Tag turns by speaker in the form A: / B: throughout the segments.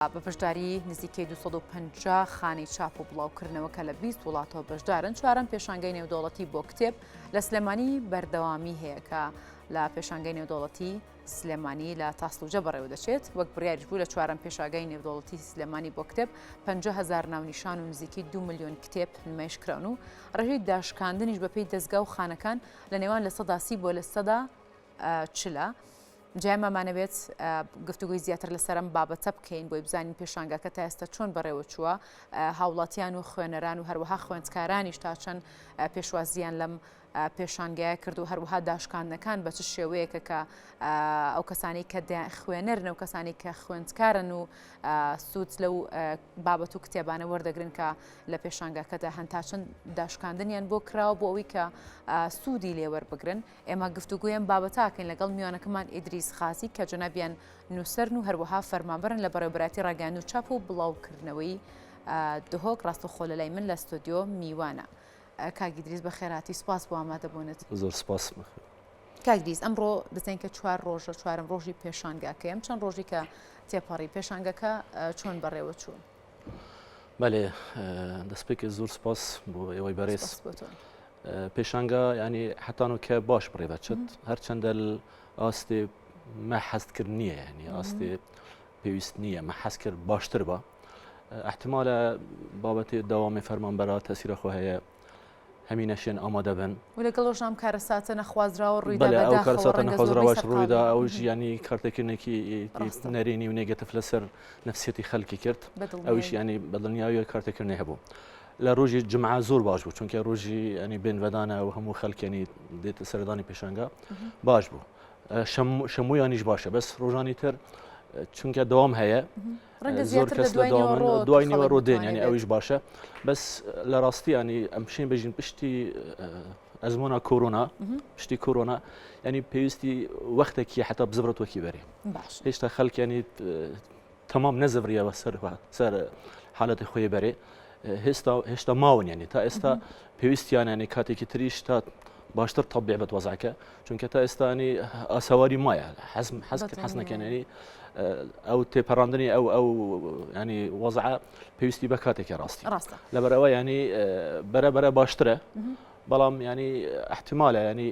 A: بە بەشداری نزیکەی 250 خانی چاپ و بڵاوکردنەوەکە لە 20 وڵاتەوە بەشدارن. چوارەم پێشانگەی نێودەوڵەتی بۆ کتێب لە سلێمانی بەردەوامی هەیە کە لە پێشانگەی نێودەوڵەتی سلێمانی لە تاسلوجە بەڕێوە دەچێت. وەک بڕیاریش بوو لە چوارەم پێشانگەی نێودەوڵەتی سلێمانی بۆ کتێب 50,000 ناونیشان و نزیکی 2 ملیۆن کتێب نمایشکراون و ڕێژەی داشکاندنیش بەپێی دەستگا و خانەکان لە نێوان لە 30 بۆ لە 40 جای مامانەوێت گفتوگوی زیاتر لەسەرم بابەتە بکەین بۆی بزانین پێشانگەکە تا ئێستا چۆن بەڕێوە چووە، هاوڵاتیان و خوێنەران و هەروەها خوێندکارانیش تا چەند پێشوازیان لەم پێشانگەیە کرد و هەروەها داشکاندنەکان بە چ شێوەیەکە کە ئەو کەسانی کە خوێنەرن و کەسانی کە خوێندکارن و سوود لەو بابەت و کتێبانە وەردەگرن کە لە پێشانگەکەدا هەنتا چەند داشکاندنیان بۆ کراوە بۆ ئەوەی کە سوودی لێوەربگرن. ئێمە گفتوگویان بابەتاکەین لەگەڵ میوانەکەمان ئیدریس خاسی کە جەنابیان نووسەرن و هەروەها فەرمانبەرن لە بەڕێوەبەتی ڕاگەیاندن و چاپ و بڵاوکردنەوەی دهۆک ڕاستەوخۆ لەلای من لە ستۆدیۆ میوانە. کاگیدریس بە خێراتی سپاس بۆ ئامادەبوونت.
B: زۆر سپاس.
A: کاگیدریس ئەمڕۆ دەزانین کە 4 ڕۆژە، چوارم ڕۆژی پێشانگاکەیە. ئەم چەند ڕۆژی کە تێپەڕی پێشانگەکە چۆن بەڕێوە چوون؟
B: بەڵێ دەستپێکی زۆر سپاس بۆ ئێوەی بەڕێز. پێشانگە ینی حتانو کە باش بڕێ بچێت هەرچەندە ئاستی مە حەزکرد نییە، ینی ئاستی پێویست نییە مە حەز کرد باشتر بە احتمالە بابەتی داوامی فەرمانبەرە تەسیرە خۆ هەیە هەمینەشێن ئامادە بن
A: و لەگەڵ ئەم کارەساتە نەخوازراوە ڕوویدا
B: ئەو کارەساتە نەخوازراوەش ڕوویدا ئەو ژیانی کارتێکردنێکی نەرێنی و نێگەتف لەسەر نەفسیەتی خەڵکی کرد ئەویش ینی بەدڵنیاوی کارتێکردنی هەبوو. لە ڕۆژی جمعە زۆر باش بوو چونکە ڕۆژی ینی بێنڤدانە و هەموو خەڵکێنی دێتە سەردانی پێشانگە باش بوو. شەموویانیش باشە بەس ڕۆژانی تر چونکە دەوام هەیە زۆر کەس لە دوای نیوە ڕۆ دێن ینی ئەویش باشە بەس لە ڕاستی ینی ئەم بشین بژین پشتی ئەزمۆنا کۆرۆنا پشتی کۆرۆنا ینی پێویستی وەختێکی حتا بزبرەت وەکی بەرێ هێشتا خەڵک ینی تەمام نەزەڤریەوە سەر حالەتی خۆی بەرێ هێشتا ماون ینی تا ئێستا پێویستیان ینی کاتێکی تریش تا باشتر تەبیع بێت وەزعەکە چونکە تا ئێستا ینی ئاسەواری مایە حەز نەکەن ینی ئەو تێپەڕاندنی ئەو ینی وەزعە پێویستی بە کاتێکی ڕاستی لەبەرەوە ینی بەرەبەرە باشترە بەڵام ینی احتیمالە ینی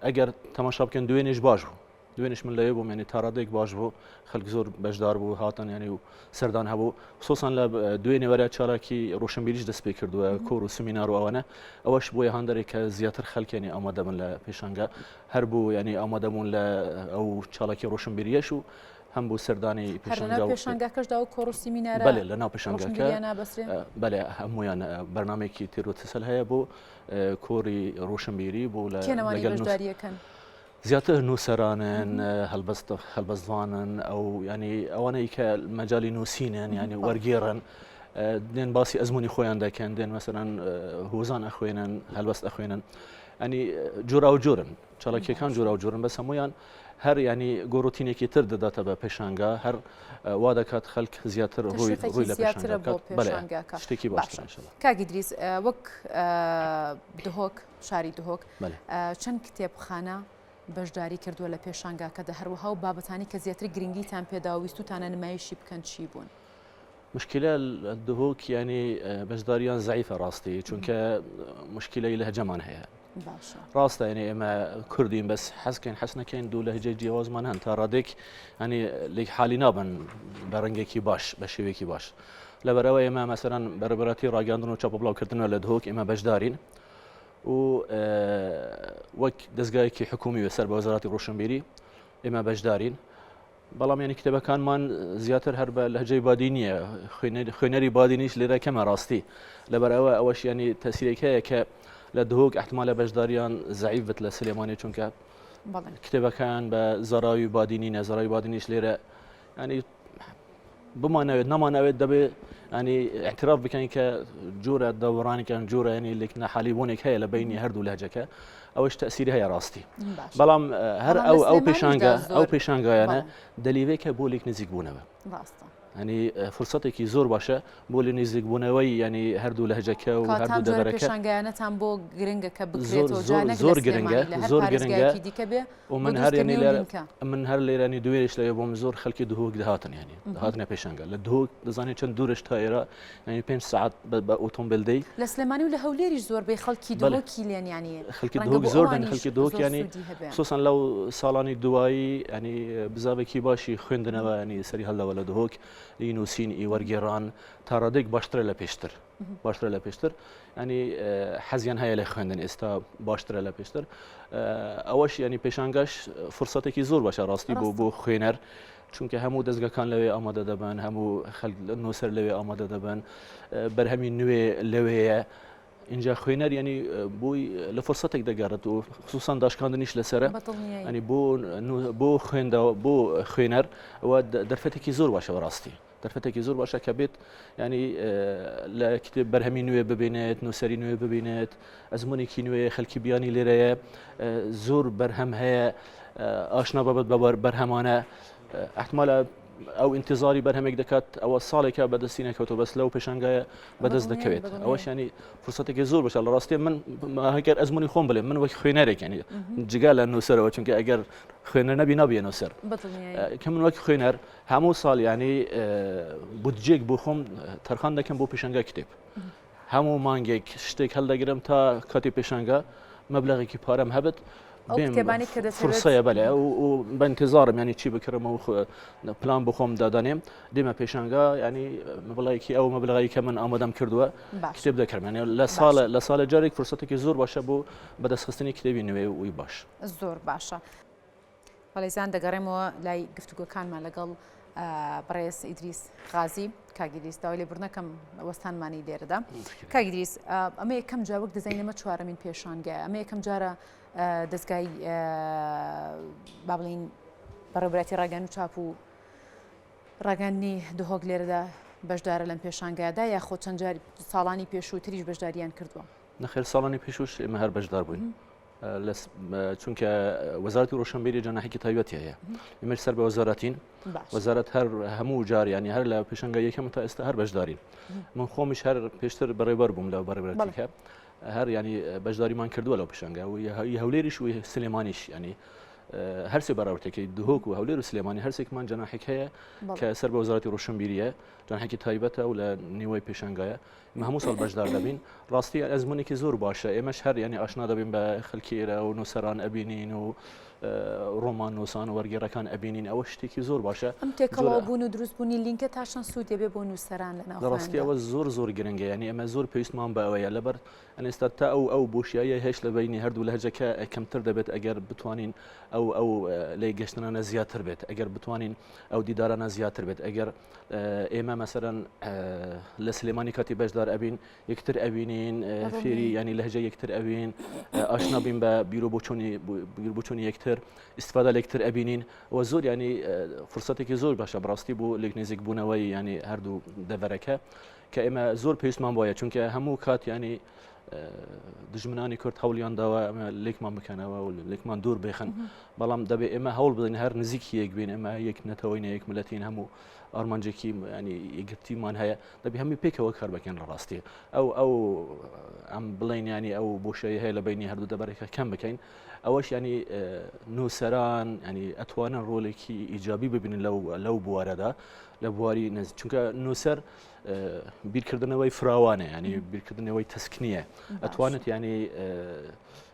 B: ئەگەر تەماشا بکەن دوێنێش باش بوو دوێنش من لەوێ بووم ینی تا ڕادێک باش بوو خەڵک زۆر بەشدار بوو هاتن ینی و سەردان هەبوو خصوصان لە دوێنێ وەرە چالاکی ڕۆشنبیریش دەست پێ کردووە کۆر و سمینار و ئەوانە ئەوەش بۆیە هەندێک کە زیاتر خەڵکێنی ئامادە بن لە پێشانگە هەر بوو ینی ئامادەبوون لە ئەو چالاکی ڕۆشنبیریەش و هەم بۆ سەردانی
A: پێشانگەکەشدا و کۆر و سیمینارە
B: بەڵێ لە ناو پێشانگەکە بەڵێ هەمویان بەرنامێکی تێروتسەل هەیە بۆ کۆری ڕۆشنبیری بۆ لە
A: بەشداریەکەن
B: زیاتر نووسەرانن هەڵبەستوانن ئەو ینی ئەوانەی کە مەجای نووسینن ینی وەرگێڕن دێن باسی ئەزمموی خۆیان دەکەن دێن مەسەرەن هۆزان ئەخوێنن هەلبەست ئەخوێنن ئەنی جۆرا و جۆرن چاڵکیەکان جۆرا و جۆرن بەس هەمویان هەر ینی گۆڕۆتینێکی تر دەداتە بە پێشانگە هەر وا دەکات خەڵک زیاتر ڕووی لە پێشانگەکە شتێکی باشتر.
A: کاگیدریس وەک دهۆک شاری دهۆک چەند کتێبخانە بەشداری کردووە لە پێشانگاکەدا هەروەها و بابەتانی کە زیاتر گرنگیتان پێدا ویستوتانە نمایشی بکەن چی بوون؟
B: مشکلە دهۆک ینی بەشداریان زعیفە ڕاستی چونکە مشکلەی لە هەجەمان هەیە ڕاستە ینی ئێمە کوردین بەس حەزکەین حەز نەکەین دوو لە هەجە جیاوازمان هەن تا ڕادێک ینی لێک حالی نابن بە ڕەنگێکی باش بە شێوەیەکی باش لەبەرەوە ئێمە مەسەرەن بەرەبەتی ڕاگەاندن و چاپ و بڵاوکردنەوە لە دهۆک ئێمە بەشدارین و وەک دەستگایەکی حکومی وەسەر بە وەزاراتی ڕۆشنبیری ئێمە بەشدارین بەڵام ینی کتێبەکانمان زیاتر هەر بە لەهجەی بادی نییە خوێنەری بادینیش لێرە کەمە ڕاستی لەبەرەوە ئەوەش ینی تەسیرێک هەیە کە لە دهۆک احتمالە بەشداریان زعیف بێت لە سلێمانی چونکە کتێبەکان بە زەراوی بادینی نەزەراوی بادینیش لێرە ینی بمانەوێت نامانەوێت دەبێت ینی اعتراف بکەین کە جۆرە دەوڕانێکیان جۆرە ینی لێک نەحالیبوونێک هەیە لە بینی هەردوو لهجەکە ئەوەش تەسیری هەیە ڕاستی بەڵام هەر ئەو پێشانگایانە دەلیوێکە بۆ لێک نزیک بوونەوە ینی فرسەتێکی زۆر باشە بۆ لە نزیکبوونەوەی ینی هەردوو لەهجەکە و هەردوو دەبەرەکە
A: پێشانگایانەتان بۆ گرنگە کە بکرێتەوە
B: زۆر گرنگە زۆر گرنگە و من هەر لێرانی دوێش لە بۆم زۆر خەڵکی دهۆک دەهاتن ینی دەهاتنە پێشانگە لە دهۆک دەزانێت چەند دوورش تا ئێرە ینی 5 ساعت بە ئۆتۆمبیل دەی
A: لە سلێمانی و لە هەولێریش زۆر بێ خەڵکی دهۆکی لێن ینی
B: خەڵکی دهۆک زۆر بن خەڵکی دهۆک ینی خصوصا لەو ساڵانی دوایی ینی بزاوێکی باشی خوێندنەوە ینی سەری هەڵەوە لە دهۆک نووسین ئی وەرگێڕان تا ڕادێک باشترە لە پێشتر باشترە لە پێشتر ینی حەزیان هەیە لە خوێندن ئێستا باشترە لە پێشتر ئەوەش ینی پێشانگەش فرسەتێکی زۆر باشە ڕاستی بۆ خوێنەر چونکە هەموو دەستگەکان لەوێ ئامادە دەبن هەموو نووسەر لەوێ ئامادە دەبن بەرهەمی نوێ لەوەیە اینجا خوێنەر ینی بۆی لە فرسەتێک دەگەڕێت و خصوصان داشکاندنیش لەسرە ینی بۆ خوێندەوە بۆ خوێنەر ئەوە دەرفەتێکی زۆر باشە ڕاستی دەرفەتێکی زۆر باشە کە بێت ینی لە کتێب بەرهەمی نوێ ببینێت نووسری نوێ ببینێت ئەزمونێکی نوێ خەڵکی بیانی لێرەیە زۆر بەرهەم هەیە ئاشنا بەبێت بە بەرهەمانە احتمالە ئەو انتظاری بەرهەمێک دەکات ئەوە ساڵێکە بەدەستی نەکەوتەوە بەس لەو پێشانگایە بەدەست دەکەوێت ئەوەش ینی فرسەتێکی زۆر باشە لە ڕاستی من هەگەر ئەزمموی خۆم بڵێ من وەک خوێنەرێک ینی جگا لە نووسەرەوە چونکە ئەگەر خوێنەر نەبی نابێ نووسەر کە من وەک خوێنەر هەموو ساڵ ینی بودجێک بۆ خۆم تەرخان دەکەم بۆ پێشانگای کتێب هەموو مانگێک شتێک هەڵدەگرم تا کاتی پێشانگا مەبلەغێکی پارەم هەبێت فرسەیە بەێ و بەنتظارم ینی چی بکرم و پلان بخۆم دادانێم دێمە پێشانگا ینی مەبڵایەکی ئەو مەبلغایی کە من ئامادەم کردووە کتێب دەکەم لە ساڵە جارێک فرسەتێکی زۆر باشە بۆ بەدەستخستنی کتێبی نوێ وی باش
A: زۆر باشە بەڵێزان دەگەڕێمەوە لای گفتوگۆکانمان لەگەڵ بەڕێز ئیدریس غازی کاگیدریس داوای لێبوردنەکەم وەستانمانی لێرەدا کاگیدریس ئەمە یەکەم جا وەک دەزانینەمە چوارەمین پێشانگای ئەمە یەکەم جارە دەستگای با بڵین بەڕێوەبەتی ڕاگەان و چاپ و ڕاگەاندنی دهۆک لێرەدا بەشدارە لەم پێشانگایدا یاخۆ چەند جاری ساڵانی پێشووتریش بەشداریان کردووە
B: نەخێر ساڵانی پێشوش ئێمە هەر بەشدار بووین چونکە وەزارەتی ڕۆشنبیری جەناحێکی تایبەتی هەیە ئێمەش سەر بە وەزارەتین وەزارەت هەر هەموو جاریانی هەر لە پێشانگای یەکەم تا ئێستا هەر بەشدارین من خۆمیش هەر پێشتر بەڕێوەبەر بووم لە بەڕێوەبەرێتیکە هەر ینی بەشداریمان کردووە لەو پێشانگا و هەولێریش و سلێمانیش ینی هەرسێ بەراوردەکەی دهۆک و هەولێر و سلێمانی هەرسێکمان جەناحێک هەیە کە سەر بە وەزارەتی ڕۆشنبیریە جەناحێکی تایبەتە و لە نیوەی پێشانگایە هەموو ساڵ بەشدار دەبین ڕاستی ئەزمونێکی زۆر باشە ئێمەش هەر ینی ئاشنا دەبین بە خەڵکی ئێرە و نووسەران ئەبینین و ڕۆمان نووسان و وەرگێڕەکان ئەبینین ئەوە شتێکی زۆر باشە
A: ئەم تێکەڵاوبوون و دروستبوونی لینکە تاشان سوودێ بێ بۆ نووسەران لە
B: ڕاستی ئەوە زۆر گرنگە ینی ئەمە زۆر پێویستمان بە ئەوەیە لەبەر ئەنێستا تا ئەو بۆشاییە هێش لە بینی هەردوو لەهجەکە کەمتر دەبێت ئەگەر بتوانین ئەو لای گەشتنانە زیاتر بێت ئەگەر بتوانین ئەو دیدارانە زیاتر بێت ئەگەر ئێمە مەسەرەن لە سلێمانی کاتی بەشدار ئەبین یەکتر ئەبینین فێری ینی لەهجە یەکتر ئەوین ئاشنا بین بە بیرۆبوونی یەکتر استفاده لەکتر ئەبینین و زۆر ینی فرسەتێکی زۆر باشە بڕاستی بۆ لێک نزیک بوونەوەی ینی هەردوو دەڤەرەکە کە ئێمە زۆر پێویستمان وایە چونکە هەموو کات ینی دژمنانی کورد هەوڵیان داوە ئەمە لێکمان بکەنەوە و لێکمان دوور بێخن بەڵام دەبێت ئێمە هەوڵ بدەین هەر نزیکی یەک بین ئەمە یەک نەتەوەی یەک ملەتین هەموو ئارمانجێکی ینی یەکگرتیمان هەیە دەبێت هەمووی پێکەوە کار بکەن لە ڕاستی ئەو ئەم بڵین ینی ئەو بۆشەیە هەیە لە بینی هەردوو دەبارێکە کەم بکەین ئەوەش ینی نووسەران ینی ئەتوانن ڕۆلێکی ئیجابی ببینن لەو بوارەدا لە بواری نزیک چونکە نووسەر بیرکردنەوەی فراوانە ینی بیرکردنەوەی تەسکنیە ئەتوانێت ینی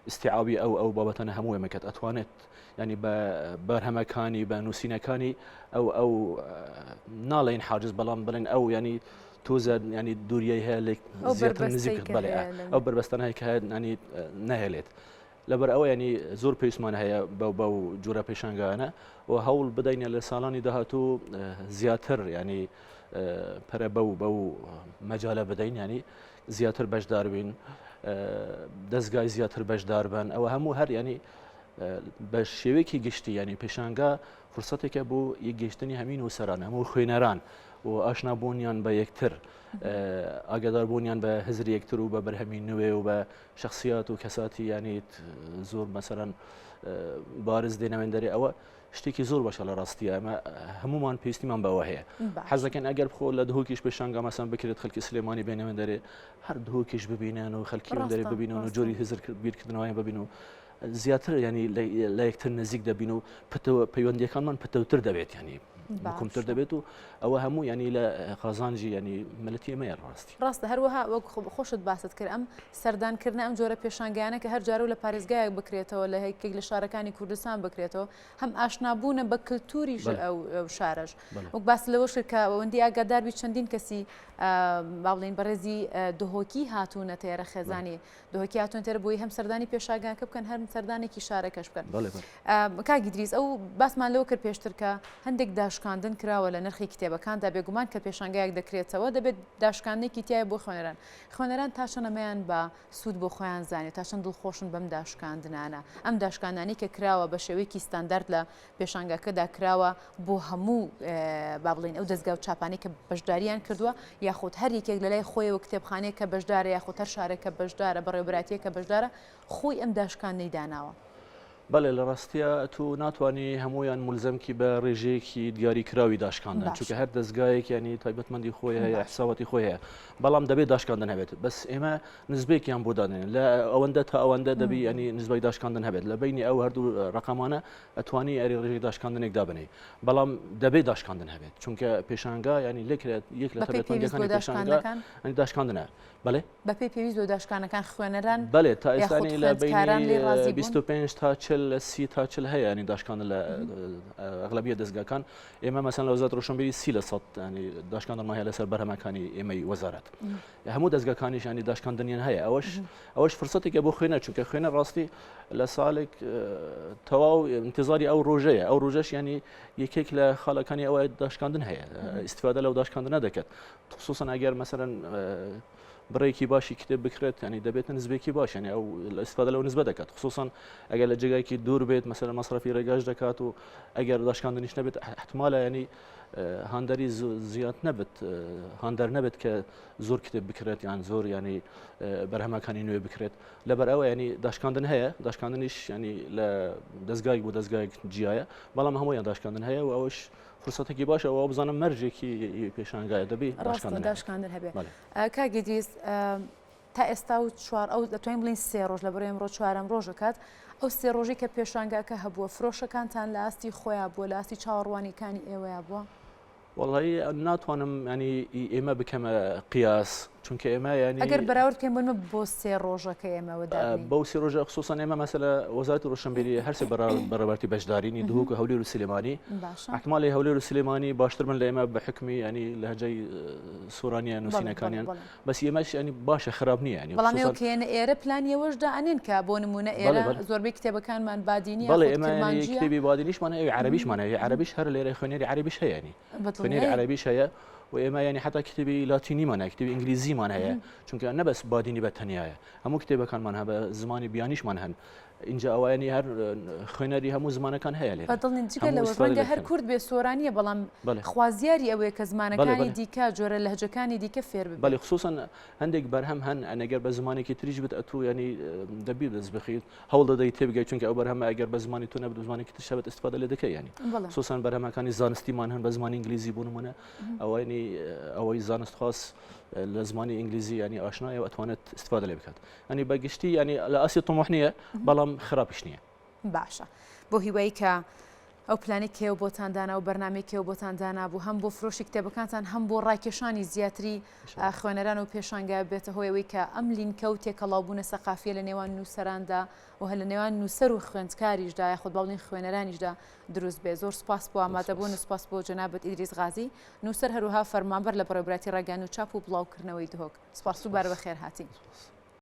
B: استیعابی ئەو بابەتانە هەموو ئێمەکەت ئەتوانێت ینی بە بەرهەمەکانی بە نووسینەکانی ئەو ناڵێن حاجز بەڵام بڵێن ئەو ینی تۆزە ینی دووریای هەیە لێک زیاتر نزیک بڵێ ئەو بربەستان هەیە کە ینی نەهێلێت لەبەر ئەوە ینی زۆر پێویستمان هەیە بەو جورە پێشانگایانە و هەوڵ بدەینە لە ساڵانی داهاتوو زیاتر ینی پەرە بەو مەجالە بدەین ینی زیاتر بەشدار بین دەستگای زیاتر بەشدار بن ئەوە هەموو هەر ینی بە شێوەیەکی گشتی ینی پێشانگا فرسەتێکە بۆ یەکگەشتنی هەمین وسەران هەموو خوێنەران و ئاشنابوونیان بە یەکتر ئاگاداربوونیان بە هزر یەکتر و بە بەرهەمی نوێ و بە شخصیات و کەساتی ینی زۆر مەسەرەن بارز دێنەوێن دەرێ ئەوە شتێکی زۆر باشە لە ڕاستیە ئەمە هەمومان پێویستیمان بەوە هەیە حەزەکەن ئەگەر بخۆ لە دهۆکیش پێشانگا مەسەن بکرێت خەڵکی سلێمانی بێنەوە دەرێ هەر دهۆکیش ببینن و خەڵکی دەرێ ببینن و جۆری هزر بیرکردنەوەی ببین و زیاتر ینی لە یەکتر نزیک دەبین و پەیوەندیەکانمان پتەوتر دەبێت ینی کۆمتر دەبێت و ئەوە هەموو ینی لە قازانجی ینی ملەتی ئێمەیە ڕاستە
A: هەروەها وەک خۆشت باست کرد ئەم سەردانکردن ئەم جۆرە پێشانگیانە کە هەر جارە و لە پارێزگایەک بکرێتەوە لە هەیەکێک لە شارەکانی کوردستان بکرێتەوە هەم ئاشنابوونە بە کللتوری ئەو شارەش وەک باس لەوەش کە ئەوەندی ئاگاداربی چەندین کەسی باڵین بەڕێزی دهۆکی هاتوونە تێرە خێزانی دهۆکی هاتوون تێرە بۆی هەم سەردانی پێشاگانکە بکەن هەر سەردانێکی شارەکەش بکەن کاگی دریس ئەو باسمان لەوە کرد پێشتر کە هەندێک داشکاندن کراوە لە نرخی کتێبەکاندا بێگومان کە پێشانگایەک دەکرێتەوە دەبێت داشکاندێکی تایە بۆ خوێنەران تا چەنەمەیان بە سوود بۆ خۆیان زانێت تا چەند دڵخۆشن بەم داشکاندنانە ئەم داشکاندانی کە کراوە بە شێوەیەکی ستاندارد لە پێشانگاکەدا کراوە بۆ هەموو با بڵین ئەو دەستگا و چاپانی کە بەشداریان کردووە یاخود هەر یەکێک لە لای خۆیەوە کتێبخانەیە کە بەشدارە یاخود هەر شارێکە بەشدارە بەڕێوەبراتیە کە بەشدارە خۆی ئەم داشکاندەی داناوە
B: بەڵێ لە ڕاستیە تو ناتوانانی هەمویان مولزەمکی بە ڕێژەیەکی دیاری کراوی داشکاندن چونکە هەر دەستگایەک ینی تایبەتمەندی خۆی هەیە حسابەتی خۆی هەیە بەڵام دەبێت داشکاندن هەبێت بەس ئێمە نزبێکیان بۆ دادێن لە ئەوەندە تا ئەوەندە دەبی ینی نزبەی داشکاندن هەبێت لە بینی ئەو هەردوو ڕقامانە ئەتوانی ئەری ڕێژەی داشکاندنێک دابنێ بەڵام دەبێت داشکاندن هەبێت چونکە پێشانگا ینی لێکرێت یەک لە تایبەتمەندیەکانی پێشانگا داشکاندنە بەڵێ
A: بەپێی پێویست بۆ داشکانەکان خوێنەران
B: بەڵێ تا ئێستانی لە بینی 25 تا 40 30 تا 40 هەیە ینی داشکاندن لە ئەغلبیە دەستگاکان ئێمە مەسەن لە وەزارەتی ڕۆشنبیری 30% ینی داشکاندنمان هەیە لەسەر بەرهەمەکانی ئێمەی وەزارەت هەموو دەستگاکانیش ینی داشکاندنیان هەیە ئەوەش فرسەتێکە بۆ خوێنەر چونکە خوێنەر ڕاستی لە ساڵێک تەواو انتظاری ئەو ڕۆژەیە ئەو ڕۆژەش ینی یەکێک لە خاڵەکانی ئەوە داشکاندن هەیە ئیسفادە لەو داشکاندنە دەکات خصوصا ئەگەر مەسەرەن بڕێکی باشی کتێب بکرێت ینی دەبێت نزبێکی باش ینی ئەو ئیسفادە لەو نسبە دەکات خصوصا ئەگەر لە جێگایکی دوور بێت مەسەلەن مەصرفی ڕێگاش دەکات و ئەگەر داشکاندنیش نەبێت احتمالە ینی هاندەری زیاد نەبێت هاندەر نەبێت کە زۆر کتێب بکرێت یان زۆر ینی بەرهەمەکانی نوێ بکرێت لەبەر ئەوە ینی داشکاندن هەیە داشکاندنیش ینی لە دەستگایك بۆ دەستگایك جیایە بەڵام هەمویان داشکاندن هەیە و ئەوش فرسەتێکی باشە ئەوە بزانم مەرجێکی پێشانگایە دەبێت
A: داشکاندن هەبێت کاگیدیست تا ئێستا و چوار ئەو دەتوانین بڵین سێ ڕۆژ لە بەرەو ئەمڕۆ چوارەم ڕۆژەکات ئەو سێ ڕۆژی کە پێشانگاکە هەبووە فرۆشەکانتان لە ئاستی خۆیان بووە لە ئاستی چاوەڕوانیەکانی ئێوەیە بووە
B: وڵی ناتوانم ینی ئێمە بکەمە قیاس چونکە ئێمە ینی
A: ئەگەر بەراورد بکەین بۆ بۆ سێ ڕۆژەکە ئێمەوەدا
B: بەو سێ ڕۆژە خصوصان ئێمە مەسەلە وەزارەتی ڕۆشنبیری هەرسێ بەڕێوەبەرتی بەشدارینی دووک و هەولێر و سلێمانی احتمالی هەولێر و سلێمانی باشتر من لە ئێمە بە حکمی ینی لەهجەی سۆرانیان نووسینەکانیان بەس ئێمەش ینی باشە خراپ نییە ینی
A: بەڵام ئێوە ئێرە پلانیەوەشدا ئەنین کە بۆ نمونە ئێرە زۆربەی کتێبەکانمان بادینی
B: بەڵێ ئێمە کتێبی بادینیشمان هەیە عەرەبیشمان هەیە عەرەبیش هەر لێرە خوێنەری عەرەبیش هەیە ینی خوێنەری عەرەبیش هەیە و ئێمە ینی حتا کتێبی لاتینیمان هەیە کتێبی ئینگلیزیمان هەیە چونکە نەبەس بادینی بە تەنیایە هەموو کتێبەکانمان هەبە زمانی بیانیشمان هەن اینجا ئەوانی هەر خوێنەری هەموو زمانەکان هەیە لێ
A: بەدڵنی جگە لەوە ڕەنگە هەر کورد بێ سۆرانیە بەڵام خوازیاری ئەوەیە کە زمانەکانی دیکە جۆرە لەهجەکانی دیکە فێر بێت
B: بەڵێ خصوصا هەندێک بەرهەم هەن ئەگەر بە زمانێکی تریش بێت ئەتوو ینی دەبی دەست بخیت هەوڵ دەدەی تێبگەیت چونکە ئەو بەرهەمە ئەگەر بە زمانی تو نەبێت زمانێکی تر شەبێت استفادە لێ دەکەی ینی خصوصا بەرهەمەکانی زانستیمان هەن بە زمانی ئینگلیزی بوو نمونە ئەوە ینی ئەوەی زانست خاص لە زمانی ئینگلیزی ینی ئاشنایە ئەتوانێت استفادە لێ بکات ینی بەگشتی ینی لە ئاسی طموح نییە بەڵام خراپش نییە
A: باشە بۆ هیوایی کە ئەو پلانی کێو بۆتاندانا و بەرنامەی کێو بۆتاندانا بوو هەم بۆ فرۆشی کتێبەکانتان هەم بۆ ڕاکێشانی زیاتری خوێنەران و پێشانگا بێتە هۆیەوەی کە ئەم لینکەوت تێکەڵاوبوونە سەقافیە لە نێوان نووسەراندا و هە لە نێوان نووسەر و خوێندکاریشدا یاخود باڵین خوێنەرانیشدا دروست بێ زۆر سپاس بۆ ئامادەبوون و سپاس بۆ جەنابەت ئیدریس غازی نووسەر هەروها فەرمانبەر لە بەڕێوەبەراتی ڕاگەیاندن و چاپ و بڵاوکردنەوەی دهۆک سپاس و بار بەخێر هاتی